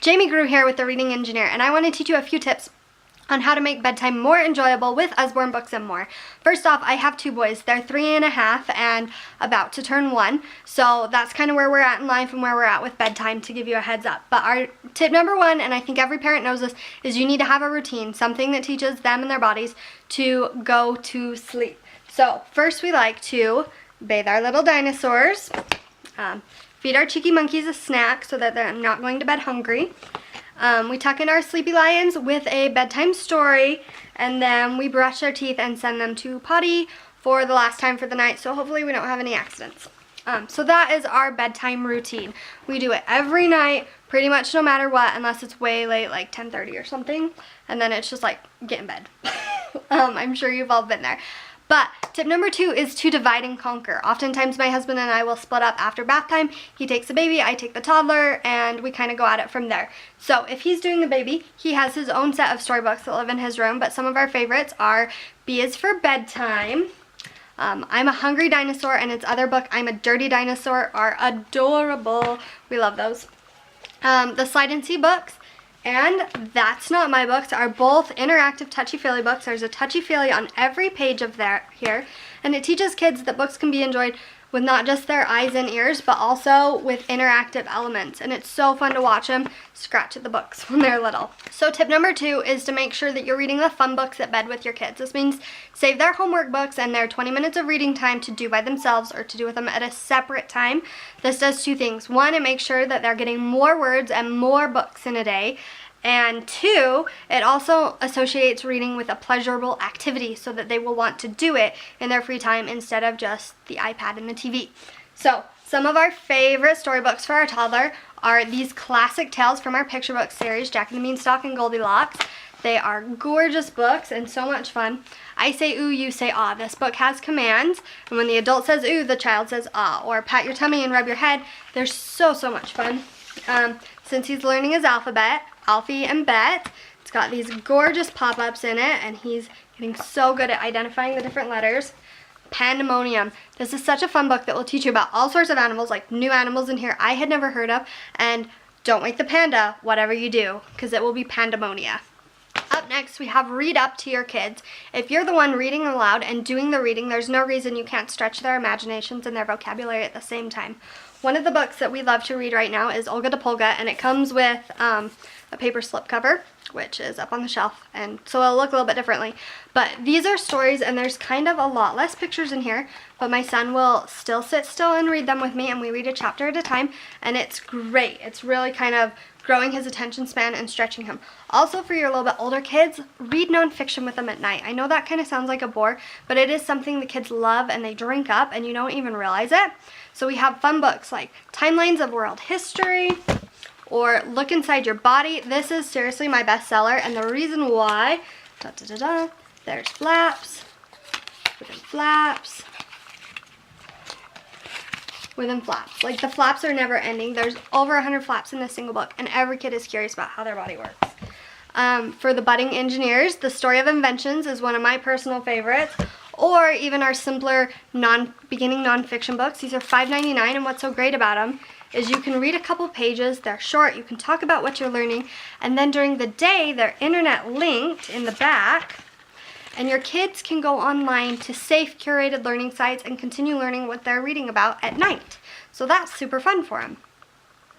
Jamie Grew here with The Reading Engineer, and I want to teach you a few tips on how to make bedtime more enjoyable with Usborne books and more. First off, I have two boys. They're 3.5 and about to turn 1, so that's kind of where we're at in life and where we're at with bedtime, to give you a heads up. But our tip number 1, and I think every parent knows this, is you need to have a routine, something that teaches them and their bodies to go to sleep. So first, we like to bathe our little dinosaurs, feed our cheeky monkeys a snack so that they're not going to bed hungry. We tuck in our sleepy lions with a bedtime story, and then we brush our teeth and send them to potty for the last time for the night, so hopefully we don't have any accidents. So that is our bedtime routine. We do it every night, pretty much no matter what, unless it's way late, like 10:30 or something, and then it's just like, get in bed. I'm sure you've all been there. But tip number 2 is to divide and conquer. Oftentimes my husband and I will split up after bath time. He takes the baby, I take the toddler, and we kind of go at it from there. So if he's doing the baby, he has his own set of storybooks that live in his room, but some of our favorites are B is for Bedtime, I'm a Hungry Dinosaur, and its other book, I'm a Dirty Dinosaur, are adorable. We love those. The Slide and See books and That's Not My Books are both interactive touchy-feely books. There's a touchy-feely on every page of here, and it teaches kids that books can be enjoyed with not just their eyes and ears, but also with interactive elements, and it's so fun to watch them scratch at the books when they're little. So tip number 2 is to make sure that you're reading the fun books at bed with your kids. This means save their homework books and their 20 minutes of reading time to do by themselves or to do with them at a separate time. This does 2 things. 1, it makes sure that they're getting more words and more books in a day. And 2, it also associates reading with a pleasurable activity so that they will want to do it in their free time instead of just the iPad and the TV. So some of our favorite storybooks for our toddler are these classic tales from our picture book series, Jack and the Beanstalk and Goldilocks. They are gorgeous books and so much fun. I say ooh, you say ah. This book has commands, and when the adult says ooh, the child says ah. Or pat your tummy and rub your head. They're so much fun. Since he's learning his alphabet, Alfie and Bet, it's got these gorgeous pop-ups in it, and he's getting so good at identifying the different letters. Pandemonium. This is such a fun book that will teach you about all sorts of animals, like new animals in here I had never heard of, and don't wake the panda, whatever you do, because it will be pandemonia. Up next, we have Read Up to your kids. If you're the one reading aloud and doing the reading, there's no reason you can't stretch their imaginations and their vocabulary at the same time. One of the books that we love to read right now is Olga the Polga, and it comes with a paper slipcover, which is up on the shelf, and so it'll look a little bit differently. But these are stories, and there's kind of a lot less pictures in here, but my son will still sit still and read them with me, and we read a chapter at a time, and it's great. It's really kind of growing his attention span and stretching him. Also, for your little bit older kids, read nonfiction with them at night. I know that kind of sounds like a bore, but it is something the kids love and they drink up and you don't even realize it. So we have fun books like Timelines of World History or Look Inside Your Body. This is seriously my bestseller, and the reason why, there's flaps, within flaps, within flaps. Like, the flaps are never ending. There's over 100 flaps in this single book, and every kid is curious about how their body works. For the budding engineers, The Story of Inventions is one of my personal favorites, or even our simpler beginning nonfiction books. These are $5.99, and what's so great about them is you can read a couple pages, they're short, you can talk about what you're learning, and then during the day, they're internet linked in the back, and your kids can go online to safe, curated learning sites and continue learning what they're reading about at night. So that's super fun for them.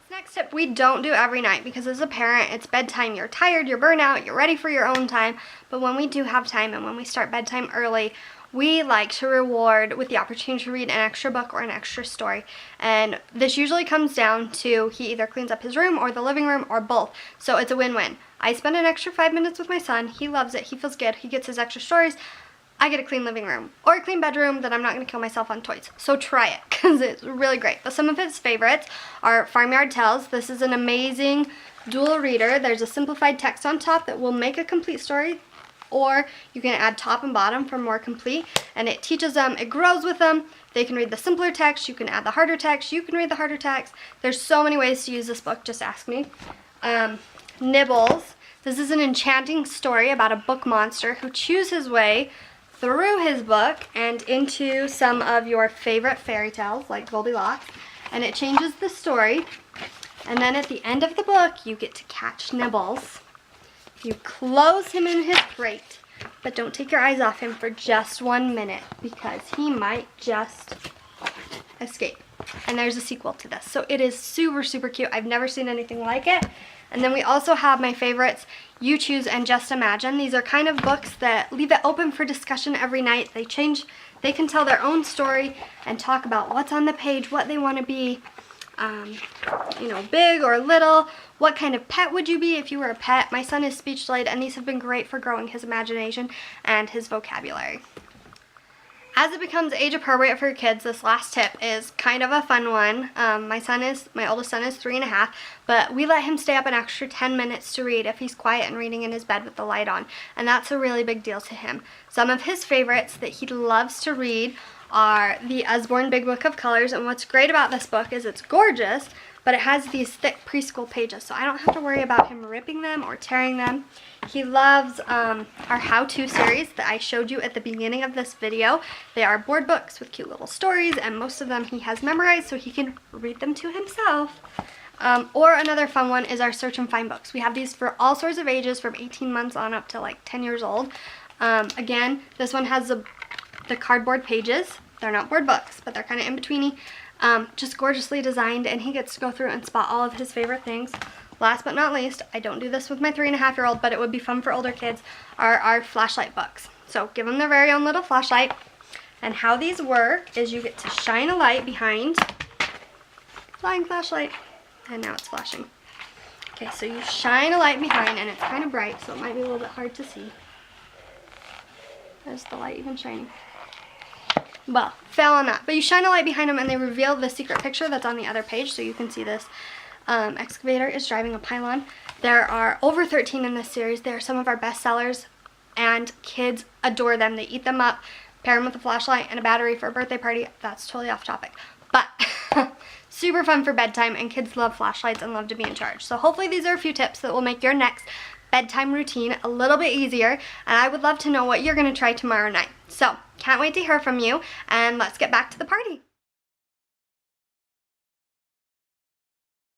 Next tip, we don't do every night because as a parent, it's bedtime. You're tired, you're burnt out, you're ready for your own time. But when we do have time and when we start bedtime early, we like to reward with the opportunity to read an extra book or an extra story. And this usually comes down to he either cleans up his room or the living room or both. So it's a win-win. I spend an extra 5 minutes with my son. He loves it. He feels good. He gets his extra stories. I get a clean living room or a clean bedroom that I'm not going to kill myself on toys. So try it because it's really great. But some of his favorites are Farmyard Tales. This is an amazing dual reader. There's a simplified text on top that will make a complete story, or you can add top and bottom for more complete, and it teaches them, it grows with them. They can read the simpler text, you can add the harder text, you can read the harder text. There's so many ways to use this book, just ask me. Nibbles. This is an enchanting story about a book monster who chews his way through his book and into some of your favorite fairy tales like Goldilocks, and it changes the story And then at the end of the book, you get to catch Nibbles. You close him in his crate, but don't take your eyes off him for just 1 minute because he might just escape. And there's a sequel to this. So it is super, super cute. I've never seen anything like it. And then we also have my favorites, You Choose and Just Imagine. These are kind of books that leave it open for discussion every night. They can tell their own story and talk about what's on the page, what they want to be, you know, big or little. What kind of pet would you be if you were a pet? My son is speech delayed, and these have been great for growing his imagination and his vocabulary. As it becomes age appropriate for your kids, this last tip is kind of a fun one. My oldest son is 3.5, but we let him stay up an extra 10 minutes to read if he's quiet and reading in his bed with the light on, and that's a really big deal to him. Some of his favorites that he loves to read are the Usborne Big Book of Colors, and what's great about this book is it's gorgeous, but it has these thick preschool pages, so I don't have to worry about him ripping them or tearing them. He loves our how-to series that I showed you at the beginning of this video. They are board books with cute little stories, and most of them he has memorized so he can read them to himself. Or another fun one is our Search and Find books. We have these for all sorts of ages from 18 months on up to like 10 years old. Again, this one has the cardboard pages. They're not board books, but they're kind of in-betweeny. Just gorgeously designed, and he gets to go through and spot all of his favorite things. Last but not least, I don't do this with my 3.5-year-old, but it would be fun for older kids, are our flashlight books. So give them their very own little flashlight. And how these work is you get to shine a light behind, flying flashlight, and now it's flashing. Okay, so you shine a light behind, and it's kind of bright, so it might be a little bit hard to see. There's the light even shining. Well, fail on that. But you shine a light behind them, and they reveal the secret picture that's on the other page, so you can see this. Excavator is driving a pylon. There are over 13 in this series. They are some of our best sellers, and kids adore them. They eat them up, pair them with a flashlight and a battery for a birthday party. That's totally off topic. But super fun for bedtime, and kids love flashlights and love to be in charge. So hopefully these are a few tips that will make your next bedtime routine a little bit easier, and I would love to know what you're going to try tomorrow night. So can't wait to hear from you, and let's get back to the party.